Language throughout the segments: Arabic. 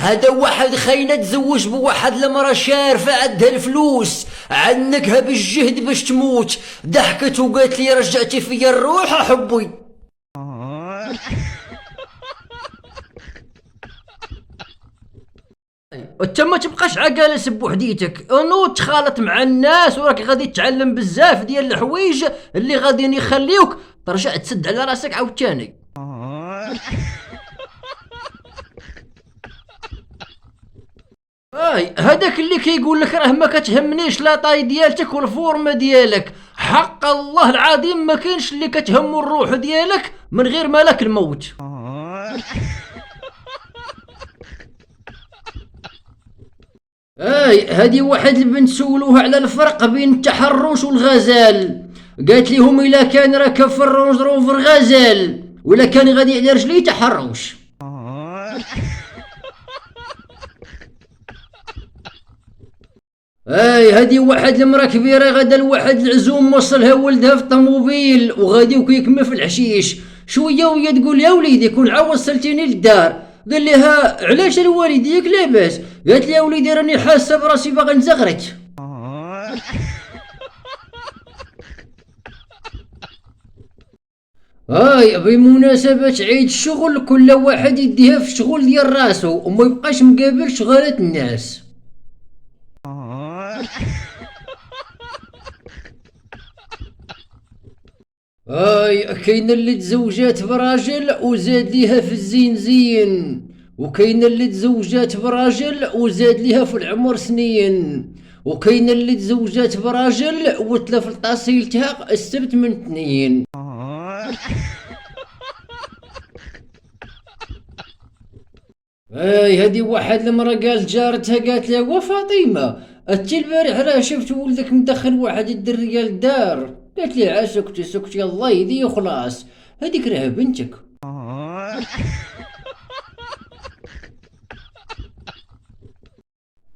هذا واحد خاينة تزوج بواحد المرة شارفة عندها الفلوس، عنكها بالجهد باش تموت، ضحكت وقالت لي رجعتي فيا الروح احبي. انت ما تبقاش عجالس بوحديتك، نوض تخالط مع الناس وراك غادي تتعلم بزاف ديال الحوايج اللي غادي يخليوك ترجع تسد على راسك عاوتاني. هذاك اللي كيقول لك راه ما كتهمنيش لا طاي ديالتك والفورمه ديالك، حق الله العظيم ما كاينش اللي كتهمو الروح ديالك من غير ملك الموت. هادي واحد البنت سولوها على الفرق بين التحرش والغزال، قالت لهم الا كان راكب في الرونج روفر غزال ولا كان غادي على رجليه تحرش. هادي واحد المرا كبيره غدا لواحد العزوم وصلها ولدها في الطوموبيل وغادي وكيكمل في الحشيش، شويه وهي تقول يا وليدي كون عا وصلتيني للدار، قال لها علاش الوالد ياك لاباس، قالت لي يا وليدي راني حاسه براسي باغي نزغرك. بمناسبة عيد الشغل كل واحد يديها في الشغل ديال راسو وما يبقاش مقابل شغالات الناس. كاين اللي تزوجات براجل وزاد ليها في الزين زين، وكاين اللي تزوجات براجل وزاد ليها في العمر سنين، وكاين اللي تزوجات براجل وتلف لطاسيلتها السبت من اثنين. هادي واحد المرا قالت جارتها قالت لها وفاطمه انتي البارح راه شفت ولدك مدخل واحد الدريه للدار، قالت لي عا سكتي الله يهديه وخلاص، هذيك راه بنتك.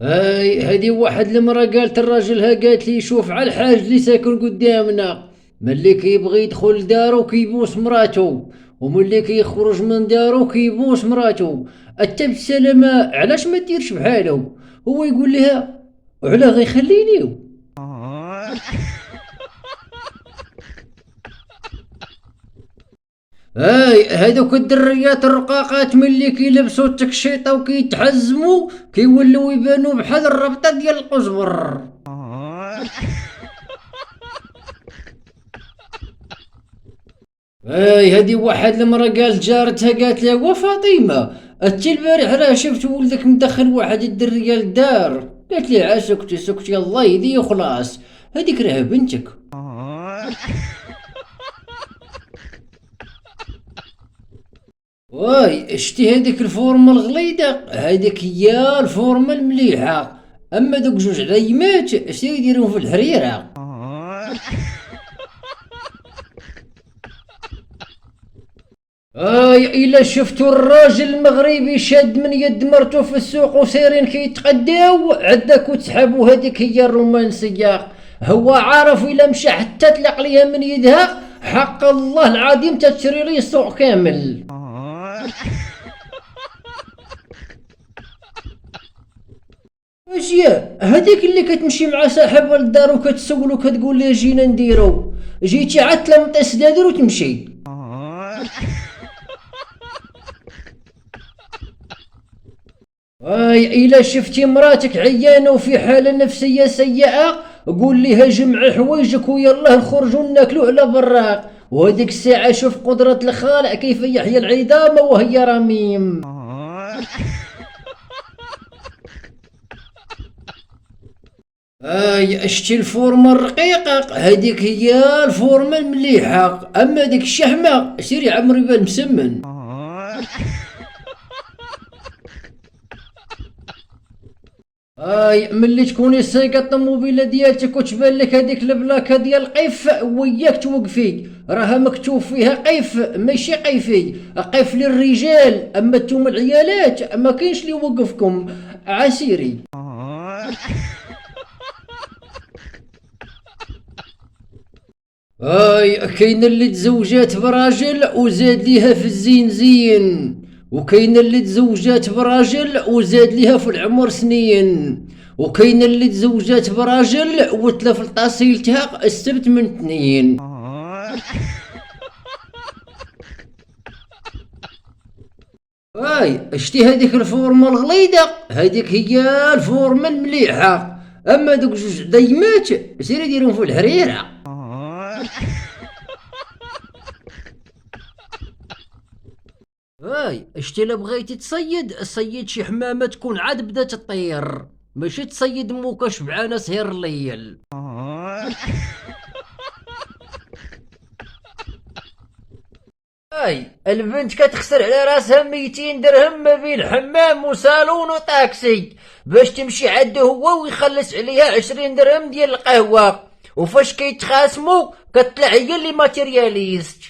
هادي واحد المرا قالت لراجلها قالت لي شوف على الحاج اللي ساكن قدامنا، ملي كيبغي يدخل لدارو كيبوس مراتو وملي كيخرج من دارو كيبوس مراتو، انت بالسلامة علاش ما ديرش بحالو، هو يقول لها وعلا غيخلينيو. هادوك الدريات الرقاقات ملي كيلبسو التكشيطه وكيتحزمو كيولو يبانو بحال الربطه ديال القزبر. هادي واحد المرا قالت جارتها قالت لها وفاطمه انتي البارح راه شفت ولدك مدخل واحد الدريه للدار، قالت لي عا سكتي الله يهديه وخلاص، هذيك راه بنتك. شتي هذيك الفورمه الغليظه هذيك هي الفورمه المليحه، اما دوك جوج عريمات سير يديرهم في الحريره. الا شفتوا الراجل المغربي شاد من يد مرتو في السوق وسيرين كيتقداو عداك وتسحبوا، هذيك هي الرومانسيه، هو عارف الا مشى حتى تلق ليها من يدها حق الله العظيم تشري لي السوق كامل. اشياء هذيك اللي كتمشي مع صاحبها للدار وكتسولو كتقول ليه جينا نديرو، جيتي عاد تلمطي سدادر وتمشي. الا شفتي مراتك عيانه وفي حاله نفسيه سيئه قول لها جمع حوايجك ويلا نخرجوا ناكلوا على براق، وهذيك الساعه شوف قدره الخالق كيف يحيي العظام وهي رميم. اشتي الفورمه الرقيقه هذيك هي الفورمه المليحه، اما ديك الشحمه سيري عمري بال مسمن. ملي تكوني سايقه الطوموبيله ديالتك وتبان لك هذيك البلاكه ديال قيف وياك توقفي راها مكتوب فيها قيف ماشي قيفي، قيف للرجال، اما نتوما العيالات ما كاينش اللي يوقفكم عسيري. كاين اللي تزوجات براجل وزاد ليها في الزين زين، وكاين اللي تزوجات براجل وزاد ليها في العمر سنين، وكاين اللي تزوجات براجل وتلف لطاسيلتها السبت من اثنين. اشتي هذيك الفورمه الغليظه، هذيك هي الفورمه المليحه، اما دوك جوج ديمات سيري ديرهم في الحريره. اشتي لا بغيتي تصيد صيد شي حمامه تكون عاد بدات تطير، ماشي تصيد موكا شبعانه سهر الليل. البنت كتخسر على راسها 200 درهم ما بين حمام وصالون وطاكسي باش تمشي عندو هو ويخلص عليها 20 درهم ديال القهوة، وفاش كيتخاصمو كتطلع هي اللي ماتيرياليست.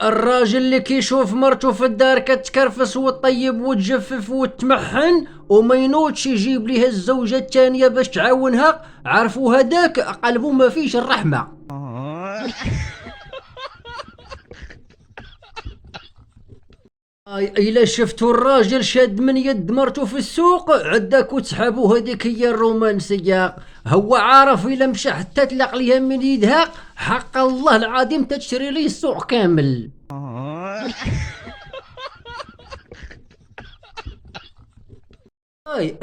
الراجل اللي كيشوف مرتو في الدار كتكرفس وتطيب وتجفف وتمحن وما ينوضش يجيب ليها الزوجة الثانية باش تعاونها، عرفوا هداك قلبه ما فيش الرحمة. إلا شفتوا الراجل شاد من يد مرتو في السوق عداك وتسحبوا، هذيك هي الرومانسية. هو عارف إلا مشى حتى تلق ليها من يدها حق الله العظيم تشتري ليه السوق كامل.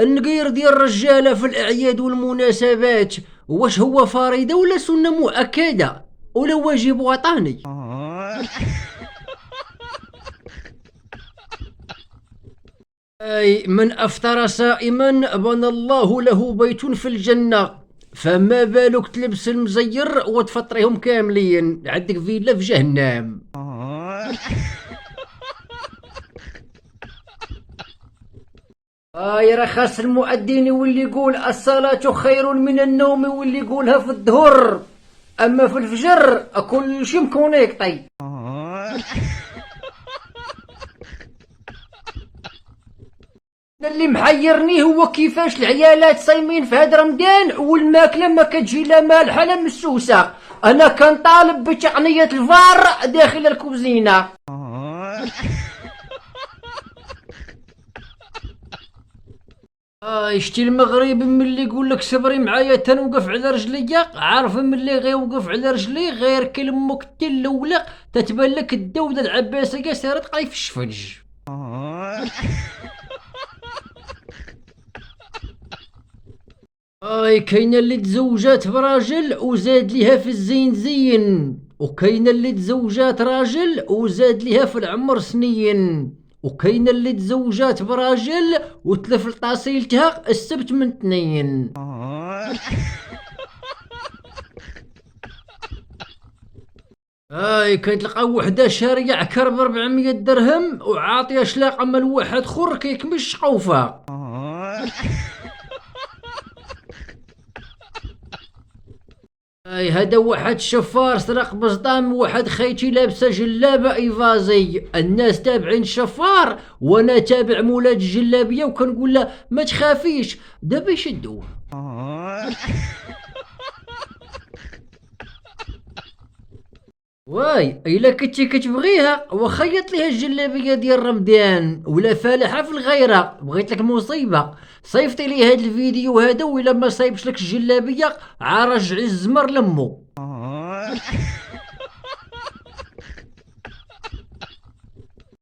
النقير ديال الرجالة في الأعياد والمناسبات واش هو فريضة ولا سنة مؤكدة ولا واجب وطني؟ من أفطر صائما بنى الله له بيت في الجنة، فما بالك تلبس المزير وتفطريهم كاملين عندك فيلا في جهنم. راه خاص المؤذن واللي يقول الصلاة خير من النوم واللي يقولها في الظهر، أما في الفجر كل شي مكونيكطي. اللي محيرني هو كيفاش العيالات صايمين في هاد رمضان والماكله ما كتجي لا مالحه لا مسوسه. انا كنطالب بتقنيه الفار داخل الكوزينه. شتي المغربي ملي يقول لك صبري معايا تنوقف على رجليا، عارف ملي غيوقف على رجلي غير كلمك الاولى تتبان لك الدوده العباسيه سيرت قاي في الشفج. كاينه اللي تزوجات براجل وزاد ليها في الزين زين، وكاينه اللي تزوجات راجل وزاد ليها في العمر سنين، وكاينه اللي تزوجات براجل وتلف لطاسيلتها السبت من اثنين. كتلقى وحده شاريه عكر ب 400 درهم وعاطيه شلاقه من واحد خر كيكمل شقوفه. هذا واحد شفار سرق بصدام واحد خيتي لابسه جلابه ايفازي، الناس تابعين الشفار وانا تابع مولات الجلابيه وكنقول له ما تخافيش دابا يشدوه. الا كنتي كتبغيها وخيط ليها الجلابيه ديال رمضان ولا فالحه في الغيره، بغيت لك مصيبه صيفطي لي هذا الفيديو هذا، ولا ما صايبش لك الجلابيه عرج الزمر لمو.